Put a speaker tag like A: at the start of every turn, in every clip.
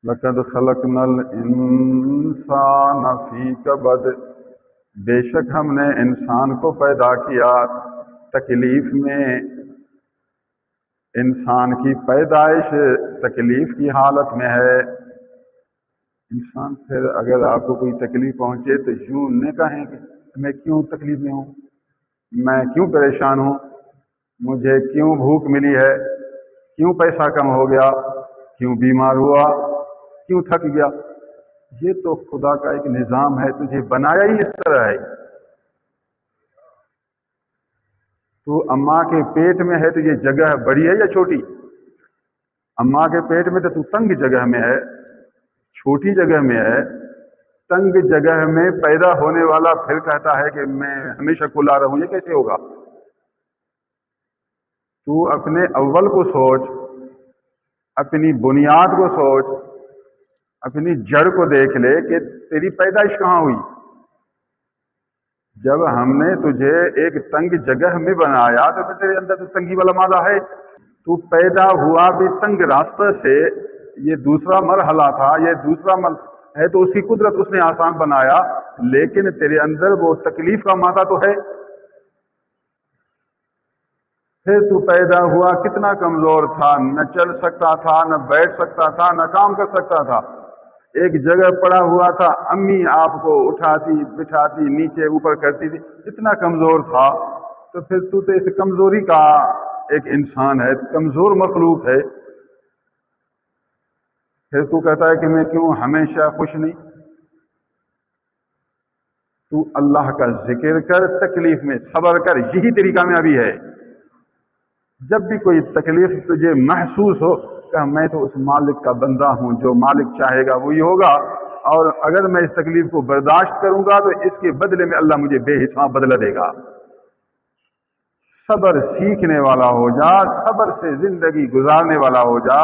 A: لقد خلقنا الانسان فی کبد، بے شک ہم نے انسان کو پیدا کیا تکلیف میں۔ انسان کی پیدائش تکلیف کی حالت میں ہے۔ انسان پھر اگر آپ کو کوئی تکلیف پہنچے تو یوں نہ کہیں کہ میں کیوں تکلیف میں ہوں، میں کیوں پریشان ہوں، مجھے کیوں بھوک ملی ہے، کیوں پیسہ کم ہو گیا، کیوں بیمار ہوا، کیوں تھک گیا۔ یہ تو خدا کا ایک نظام ہے، تجھے بنایا ہی اس طرح ہے۔ تو اماں کے پیٹ میں ہے تو یہ جگہ بڑی ہے یا چھوٹی؟ اماں کے پیٹ میں تو تنگ جگہ میں ہے، چھوٹی جگہ میں ہے۔ تنگ جگہ میں پیدا ہونے والا پھر کہتا ہے کہ میں ہمیشہ کھلا رہوں، یہ کیسے ہوگا؟ تو اپنے اول کو سوچ، اپنی بنیاد کو سوچ، اپنی جڑ کو دیکھ لے کہ تیری پیدائش کہاں ہوئی۔ جب ہم نے تجھے ایک تنگ جگہ میں بنایا تو پھر تیرے اندر تو تنگی والا مادہ ہے۔ تو پیدا ہوا بھی تنگ راستہ سے، یہ دوسرا مرحلہ تھا، یہ دوسرا ہے تو اس کی قدرت اس نے آسان بنایا، لیکن تیرے اندر وہ تکلیف کا مادہ تو ہے۔ پھر تو پیدا ہوا کتنا کمزور تھا، نہ چل سکتا تھا، نہ بیٹھ سکتا تھا، نہ کام کر سکتا تھا، ایک جگہ پڑا ہوا تھا، امی آپ کو اٹھاتی بٹھاتی نیچے اوپر کرتی تھی، اتنا کمزور تھا۔ تو پھر تو اس کمزوری کا ایک انسان ہے، کمزور مخلوق ہے، پھر تو کہتا ہے کہ میں کیوں ہمیشہ خوش نہیں؟ تو اللہ کا ذکر کر، تکلیف میں صبر کر، یہی تیری کامیابی ہے۔ جب بھی کوئی تکلیف تجھے محسوس ہو کہ میں تو اس مالک کا بندہ ہوں، جو مالک چاہے گا وہی ہوگا، اور اگر میں اس تکلیف کو برداشت کروں گا تو اس کے بدلے میں اللہ مجھے بے حساب بدلہ دے گا۔ صبر سیکھنے والا ہو جا، صبر سے زندگی گزارنے والا ہو جا،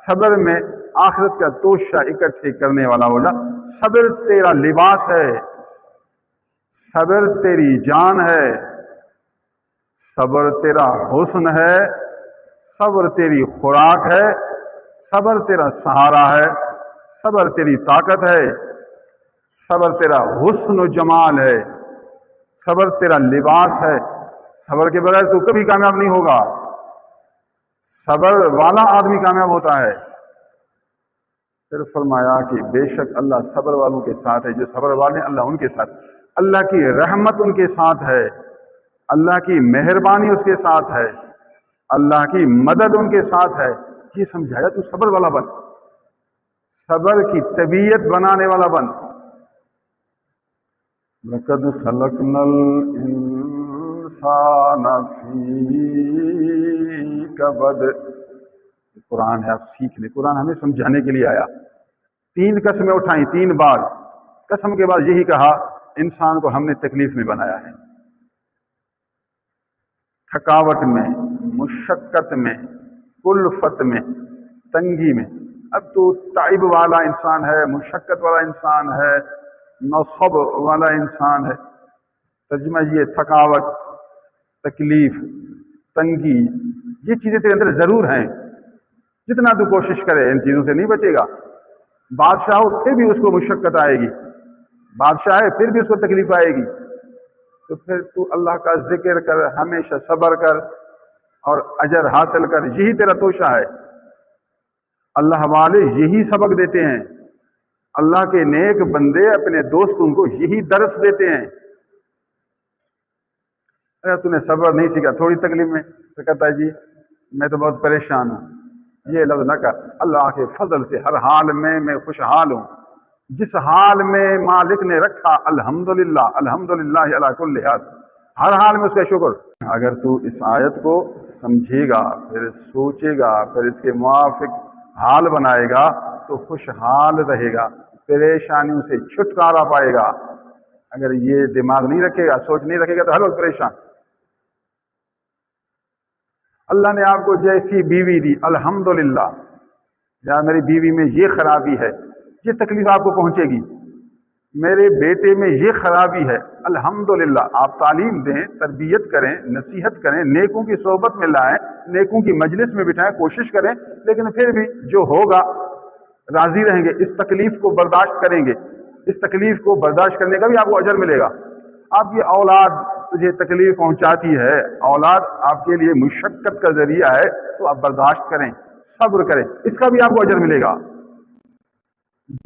A: صبر میں آخرت کا توشہ اکٹھے کرنے والا ہو جا۔ صبر تیرا لباس ہے، صبر تیری جان ہے، صبر تیرا حسن ہے، صبر تیری خوراک ہے، صبر تیرا سہارا ہے، صبر تیری طاقت ہے، صبر تیرا حسن و جمال ہے، صبر تیرا لباس ہے۔ صبر کے بغیر تو کبھی کامیاب نہیں ہوگا۔ صبر والا آدمی کامیاب ہوتا ہے۔ پھر فرمایا کہ بے شک اللہ صبر والوں کے ساتھ ہے، جو صبر والے ہیں اللہ ان کے ساتھ، اللہ کی رحمت ان کے ساتھ ہے، اللہ کی مہربانی اس کے ساتھ ہے، اللہ کی مدد ان کے ساتھ ہے۔ یہ سمجھایا تو صبر والا بن، صبر کی طبیعت بنانے والا بن۔ لقد خلقنا الانسان فی کبد۔ قرآن ہے، آپ سیکھ لیں، قرآن ہمیں سمجھانے کے لیے آیا۔ 3 قسمیں اٹھائیں، 3 بار قسم کے بعد یہی کہا انسان کو ہم نے تکلیف میں بنایا ہے، تھکاوٹ میں، مشقت میں، کلفت میں، تنگی میں۔ اب تو تعب والا انسان ہے، مشقت والا انسان ہے، نصب والا انسان ہے۔ ترجمہ یہ تھکاوٹ، تکلیف، تنگی، یہ چیزیں تیرے اندر ضرور ہیں۔ جتنا تو کوشش کرے ان چیزوں سے نہیں بچے گا۔ بادشاہ ہو پھر بھی اس کو مشقت آئے گی، بادشاہ ہے پھر بھی اس کو تکلیف آئے گی۔ تو پھر تو اللہ کا ذکر کر، ہمیشہ صبر کر اور اجر حاصل کر، یہی تیرا توشہ ہے۔ اللہ والے یہی سبق دیتے ہیں، اللہ کے نیک بندے اپنے دوستوں کو یہی درس دیتے ہیں۔ اگر تو نے صبر نہیں سیکھا، تھوڑی تکلیف میں تو کہتا ہے جی میں تو بہت پریشان ہوں، یہ لفظ نہ کر۔ اللہ کے فضل سے ہر حال میں خوشحال ہوں، جس حال میں مالک نے رکھا الحمدللہ، الحمدللہ علی کل حال، ہر حال میں اس کا شکر۔ اگر تو اس آیت کو سمجھے گا، پھر سوچے گا، پھر اس کے موافق حال بنائے گا تو خوشحال رہے گا، پریشانیوں سے چھٹکارا پائے گا۔ اگر یہ دماغ نہیں رکھے گا، سوچ نہیں رکھے گا تو ہر وقت پریشان۔ اللہ نے آپ کو جیسی بیوی دی الحمدللہ، یا میری بیوی میں یہ خرابی ہے، یہ تکلیف آپ کو پہنچے گی، میرے بیٹے میں یہ خرابی ہے، الحمدللہ۔ آپ تعلیم دیں، تربیت کریں، نصیحت کریں، نیکوں کی صحبت میں لائیں، نیکوں کی مجلس میں بٹھائیں، کوشش کریں، لیکن پھر بھی جو ہوگا راضی رہیں گے، اس تکلیف کو برداشت کریں گے، اس تکلیف کو برداشت کرنے کا بھی آپ کو اجر ملے گا۔ آپ کی اولاد تجھے تکلیف پہنچاتی ہے، اولاد آپ کے لیے مشقت کا ذریعہ ہے، تو آپ برداشت کریں، صبر کریں، اس کا بھی آپ کو اجر ملے گا۔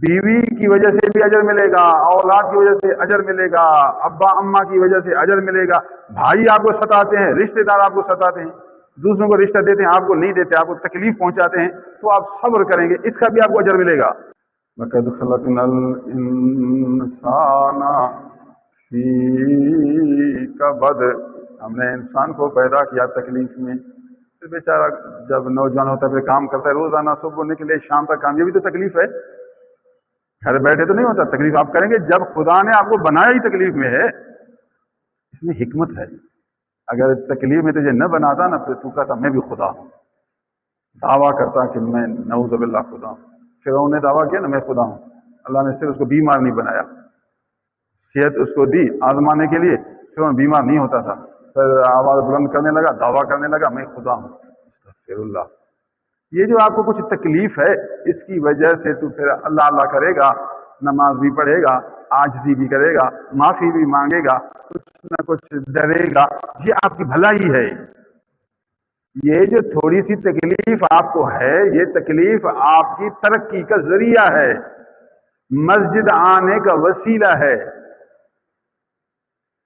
A: بیوی کی وجہ سے بھی اجر ملے گا، اولاد کی وجہ سے اجر ملے گا، ابا اماں کی وجہ سے اجر ملے گا، بھائی آپ کو ستاتے ہیں، رشتہ دار آپ کو ستاتے ہیں، دوسروں کو رشتہ دیتے ہیں، آپ کو نہیں دیتے، آپ کو تکلیف پہنچاتے ہیں، تو آپ صبر کریں گے، اس کا بھی آپ کو اجر ملے گا۔ وَقَدْ خَلَقْنَا الْإِنسَانَ فِي كَبَدٍ، ہم نے انسان کو پیدا کیا تکلیف میں۔ پھر بیچارہ جب نوجوان ہوتا ہے پھر کام کرتا ہے، روزانہ صبح نکلے شام تک کام، یہ بھی تو تکلیف ہے، گھر بیٹھے تو نہیں ہوتا، تکلیف آپ کریں گے۔ جب خدا نے آپ کو بنایا ہی تکلیف میں ہے، اس میں حکمت ہے۔ اگر تکلیف میں تجھے نہ بناتا نا، پھر تو کہتا میں بھی خدا ہوں، دعویٰ کرتا کہ میں نعوذ باللہ خدا ہوں۔ فرعون نے دعویٰ کیا نا میں خدا ہوں، اللہ نے صرف اس کو بیمار نہیں بنایا، صحت اس کو دی آزمانے کے لیے، فرعون بیمار نہیں ہوتا تھا، پھر آواز بلند کرنے لگا، دعویٰ کرنے لگا میں خدا ہوں۔ استغفر اللہ۔ یہ جو آپ کو کچھ تکلیف ہے، اس کی وجہ سے تو پھر اللہ اللہ کرے گا، نماز بھی پڑھے گا، عاجزی بھی کرے گا، معافی بھی مانگے گا، کچھ نہ کچھ ڈرے گا، یہ آپ کی بھلائی ہے۔ یہ جو تھوڑی سی تکلیف آپ کو ہے، یہ تکلیف آپ کی ترقی کا ذریعہ ہے، مسجد آنے کا وسیلہ ہے۔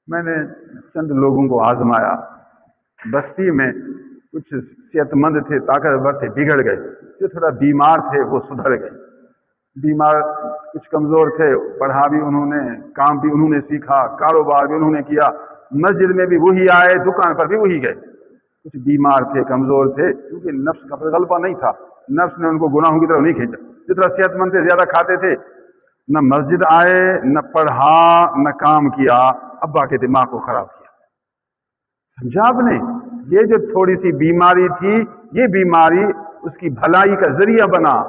A: میں نے چند لوگوں کو آزمایا، بستی میں کچھ صحت مند تھے، طاقتور تھے، بگڑ گئے، جو تھوڑا بیمار تھے وہ سدھر گئے، بیمار کچھ کمزور تھے، پڑھا بھی انہوں نے، کام بھی انہوں نے سیکھا، کاروبار بھی انہوں نے کیا، مسجد میں بھی وہی آئے، دکان پر بھی وہی گئے۔ کچھ بیمار تھے، کمزور تھے، کیونکہ نفس کا غلبہ نہیں تھا، نفس نے ان کو گناہوں کی طرف نہیں کھینچا۔ جتنا صحت مند تھے، زیادہ کھاتے تھے، نہ مسجد آئے، نہ پڑھا، نہ کام کیا، ابا کے دماغ کو خراب کیا۔ سمجھا آپ نے؟ یہ جو تھوڑی سی بیماری تھی، یہ بیماری اس کی بھلائی کا ذریعہ بنا۔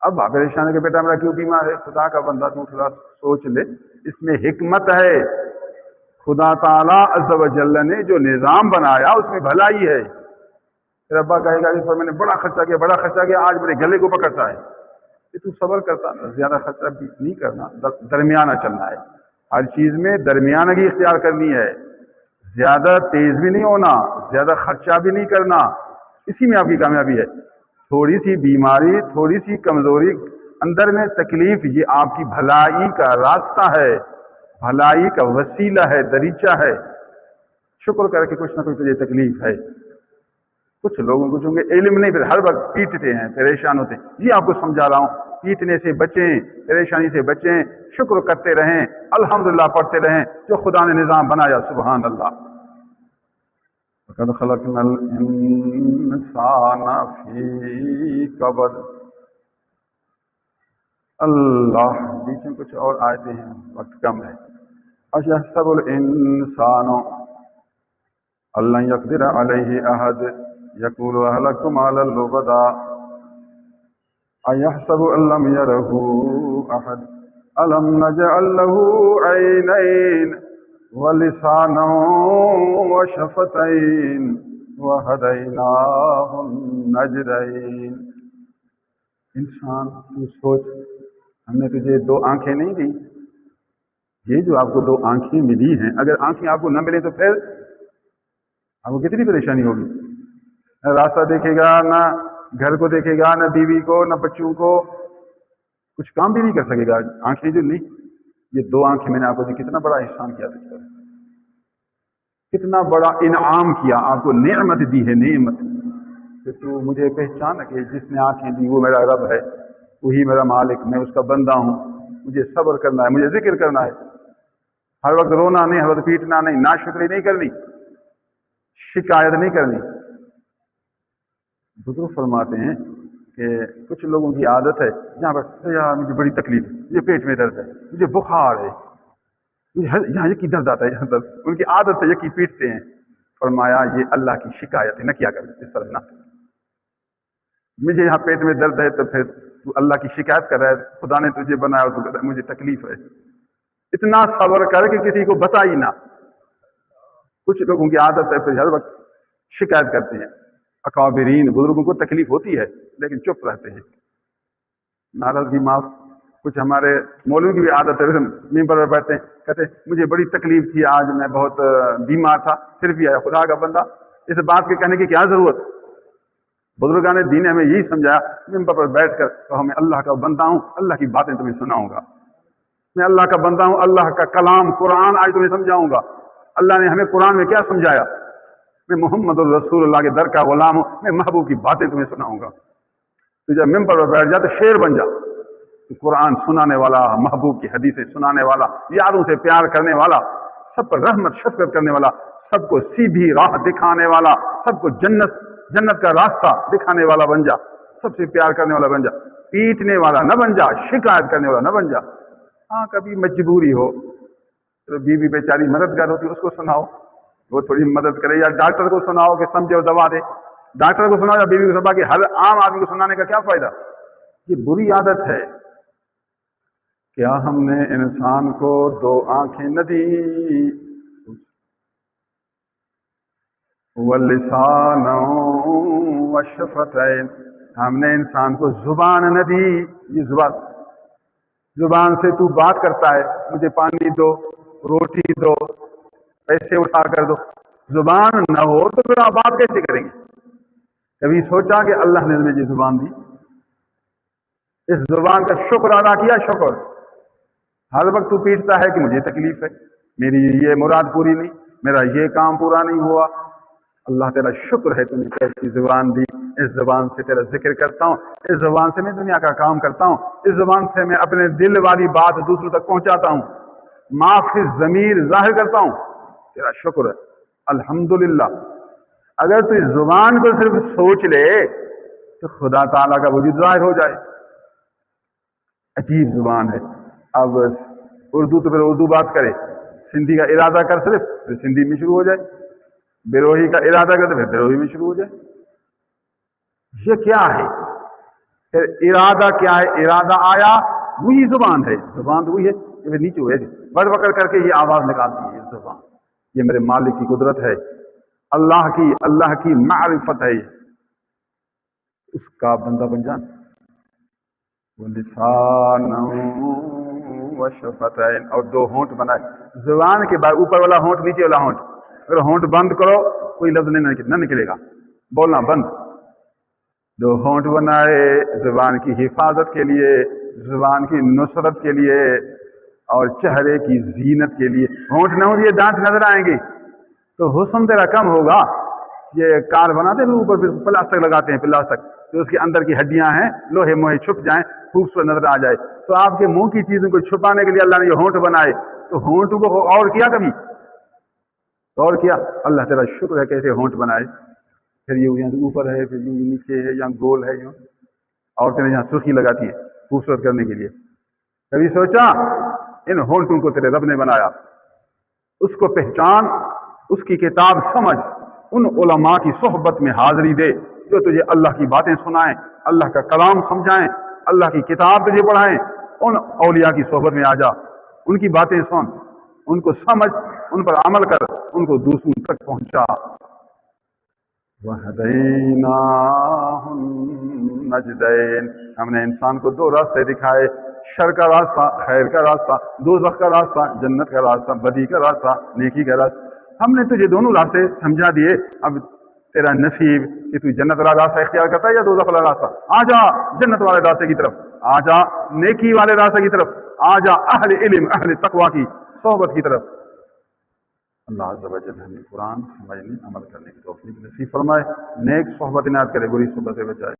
A: اب آپ پریشان ہے کہ بیٹا میرا کیوں بیمار ہے؟ خدا کا بندہ تو تھوڑا سوچ لے، اس میں حکمت ہے۔ خدا تعالیٰ عز و جل نے جو نظام بنایا اس میں بھلائی ہے۔ پھر ابا کہے گا اس پر میں نے بڑا خرچہ کیا، بڑا خرچہ کیا، آج میرے گلے کو پکڑتا ہے، کہ تو صبر کرتا، زیادہ خرچہ بھی نہیں کرنا، درمیانہ چلنا ہے، ہر چیز میں درمیانگی اختیار کرنی ہے، زیادہ تیز بھی نہیں ہونا، زیادہ خرچہ بھی نہیں کرنا، اسی میں آپ کی کامیابی ہے۔ تھوڑی سی بیماری، تھوڑی سی کمزوری، اندر میں تکلیف، یہ آپ کی بھلائی کا راستہ ہے، بھلائی کا وسیلہ ہے، دریچہ ہے۔ شکر کر کے کچھ نہ کچھ تجھے تکلیف ہے۔ کچھ لوگوں کو چونکہ علم نہیں، پھر ہر وقت پیٹتے ہیں، پریشان ہوتے ہیں۔ یہ آپ کو سمجھا رہا ہوں، پیٹنے سے بچیں، پریشانی سے بچیں، شکر کرتے رہیں، الحمدللہ پڑھتے رہیں جو خدا نے نظام بنایا۔ سبحان اللہ۔ وَقَدْ خَلَقْنَا الْإِنسَانَ فِي كَبَدٍ۔ اللہ، بیچ میں کچھ اور آیتیں ہیں، وقت کم ہے۔ أَيَحْسَبُ الْإِنسَانُ أَن لَّن يَقْدِرَ عَلَيْهِ أَحَدٌ يَقُولُ أَهْلَكْتُ مَالًا لُبَدًا أَيَحْسَبُ أَن لَّمْ يَرَهُ أَحَدٌ أَلَمْ نَجْعَل لَّهُ عَيْنَيْنِ وَلِسَانًا وَشَفَتَيْنِ وَهَدَيْنَاهُ النَّجْدَيْنِ۔ انسان تو سوچ، ہم نے تجھے دو آنکھیں نہیں دی؟ یہ جو آپ کو دو آنکھیں ملی ہیں، اگر آنکھیں آپ کو نہ ملیں تو پھر آپ کو کتنی پریشانی ہوگی؟ نہ راستہ دیکھے گا، نہ گھر کو دیکھے گا، نہ بیوی کو، نہ بچوں کو، کچھ کام بھی نہیں کر سکے گا۔ آنکھیں جو نہیں، یہ دو آنکھیں میں نے آپ کو دی، کتنا بڑا احسان کیا تجھ پر، کتنا بڑا انعام کیا، آپ کو نعمت دی ہے، نعمت کہ تو مجھے پہچانا کہ جس نے آنکھیں دی وہ میرا رب ہے، وہی میرا مالک، میں اس کا بندہ ہوں، مجھے صبر کرنا ہے، مجھے ذکر کرنا ہے، ہر وقت رونا نہیں، ہر وقت پیٹنا نہیں، ناشکری نہیں کرنی، شکایت نہیں کرنی۔ بزرگ فرماتے ہیں کہ کچھ لوگوں کی عادت ہے، جہاں پر یار مجھے بڑی تکلیف ہے، مجھے پیٹ میں درد ہے، مجھے بخار ہے، مجھے یہاں یکی درد آتا ہے، یہاں درد، ان کی عادت ہے یکی پیٹتے ہیں۔ فرمایا یہ اللہ کی شکایت ہے، نہ کیا کریں اس طرح، نہ مجھے یہاں پیٹ میں درد ہے تو پھر تو اللہ کی شکایت کر رہا ہے، خدا نے تجھے بنایا اور تو کہتا ہے مجھے تکلیف ہے۔ اتنا صبر کر کے کسی کو بتا ہی نہ۔ کچھ لوگوں کی عادت ہے پھر ہر وقت شکایت کرتے ہیں۔ اکابرین بزرگوں کو تکلیف ہوتی ہے لیکن چپ رہتے ہیں، ناراضگی معاف. کچھ ہمارے مولوی کی بھی عادت ہے، ممبر پر بیٹھتے ہیں، کہتے ہیں مجھے بڑی تکلیف تھی آج، میں بہت بیمار تھا پھر بھی آیا. خدا کا بندہ، اس بات کے کہنے کی کیا ضرورت؟ بزرگان دین نے ہمیں یہی سمجھایا، ممبر پر بیٹھ کر کہو میں اللہ کا بندہ ہوں، اللہ کی باتیں تمہیں سناؤں گا، میں اللہ کا بندہ ہوں، اللہ کا کلام قرآن آج تمہیں سمجھاؤں گا. اللہ نے ہمیں قرآن میں کیا سمجھایا؟ میں محمد الرسول اللہ کے در کا غلام ہوں، میں محبوب کی باتیں تمہیں سناؤں گا. تو جب ممبر پر بیٹھ جا تو شیر بن جا، قرآن سنانے والا، محبوب کی حدیثیں سنانے والا، یاروں سے پیار کرنے والا، سب پر رحمت شفقت کرنے والا، سب کو سیدھی راہ دکھانے والا، سب کو جنت کا راستہ دکھانے والا بن جا، سب سے پیار کرنے والا بن جا، پیٹنے والا نہ بن جا، شکایت کرنے والا نہ بن جا. ہاں کبھی مجبوری ہو تو بیوی بیچاری مددگار ہوتی ہے، اس کو سناؤ، وہ تھوڑی مدد کرے، یا ڈاکٹر کو سناؤ کہ سمجھے اور دوا دے. ڈاکٹر کو سناؤ یا بیوی کو سناؤ، کہ ہر عام آدمی کو سنانے کا کیا فائدہ؟ یہ بری عادت ہے. کیا ہم نے انسان کو دو آنکھیں نہ دی، واللسان والشفتین، ہم نے انسان کو زبان نہ دی. یہ زبان سے تو بات کرتا ہے، مجھے پانی دو، روٹی دو، پیسے اٹھا کر دو. زبان نہ ہو تو پھر آپ بات کیسے کریں گے؟ کبھی سوچا کہ اللہ نے ہمیں یہ زبان دی، اس زبان کا شکر ادا کیا؟ شکر. ہر وقت تو پیٹتا ہے کہ مجھے تکلیف ہے، میری یہ مراد پوری نہیں، میرا یہ کام پورا نہیں ہوا. اللہ تیرا شکر ہے تمہیں کیسی زبان دی، اس زبان سے تیرا ذکر کرتا ہوں، اس زبان سے میں دنیا کا کام کرتا ہوں، اس زبان سے میں اپنے دل والی بات دوسروں تک پہنچاتا ہوں، ما فی الضمیر ظاہر کرتا ہوں. تیرا شکر ہے، الحمدللہ. اگر تو اس زبان کو صرف سوچ لے تو خدا تعالیٰ کا وجود ظاہر ہو جائے. عجیب زبان ہے. اب اردو تو پھر اردو بات کرے، سندھی کا ارادہ کر صرف، پھر سندھی میں شروع ہو جائے، بیروہی کا ارادہ کر تو پھر بیروہی میں شروع ہو جائے. یہ کیا ہے؟ پھر ارادہ کیا ہے؟ ارادہ آیا، وہی زبان ہے. زبان تو وہی ہے، یہ پھر نیچے ویسے بڑ بکر کر کے یہ آواز نکالتی ہے. یہ زبان، یہ میرے مالک کی قدرت ہے، اللہ کی معرفت ہے. اس کا بندہ بن جان. لسان و شفتین، اور دو ہونٹ بنائے. زبان کے بعد اوپر والا ہونٹ، نیچے والا ہونٹ. اگر ہونٹ بند کرو کوئی لفظ نہ نکلے گا، بولنا بند. دو ہونٹ بنائے زبان کی حفاظت کے لیے، زبان کی نصرت کے لیے، اور چہرے کی زینت کے لیے. ہونٹ نہ ہو یہ دانت نظر آئیں گے تو حسن تیرا کم ہوگا. یہ کار بناتے ہیں اوپر پلاسٹک لگاتے ہیں، پلاسٹک جو اس کے اندر کی ہڈیاں ہیں لوہے موہے چھپ جائیں، خوبصورت نظر آ جائے. تو آپ کے منہ کی چیزوں کو چھپانے کے لیے اللہ نے یہ ہونٹ بنائے. تو ہونٹوں کو اور کیا کبھی اور کیا؟ اللہ تعالیٰ شکر ہے کیسے ہونٹ بنائے. پھر یہ یہاں اوپر ہے، پھر یہ نیچے ہے، یہاں گول ہے. یوں عورتیں یہاں سرخی لگاتی ہے خوبصورت کرنے کے لیے. کبھی سوچا ان ہونٹوں کو تیرے رب نے بنایا؟ اس کو پہچان، اس کی کتاب سمجھ، ان علماء کی صحبت میں حاضری دے جو تجھے اللہ کی باتیں سنائیں، اللہ کا کلام سمجھائیں، اللہ کی کتاب تجھے پڑھائیں. ان اولیاء کی صحبت میں آ جا، ان کی باتیں سن، ان کو سمجھ، ان پر عمل کر، ان کو دوسروں تک پہنچا. وَهَدَيْنَاهُ النَّجْدَيْنِ، ہم نے انسان کو دو راستے دکھائے، شر کا راستہ، خیر کا راستہ، دوزخ کا راستہ، جنت کا راستہ، بدی کا راستہ، نیکی کا راستہ. ہم نے تجھے دونوں راستے سمجھا دیے. اب تیرا نصیب کہ تو جنت والا راستہ اختیار کرتا ہے یا دوزخ والا راستہ. آ جا جنت والے راستے کی طرف، آ جا نیکی والے راستے کی طرف، آ جا اہل علم اہل تقوی کی صحبت کی طرف. اللہ عز و جل ہمیں قرآن سمجھنے عمل کرنے کی توفیق نصیب فرمائے، نیک صحبت عنایت کرے، بری صحبت سے بچائے.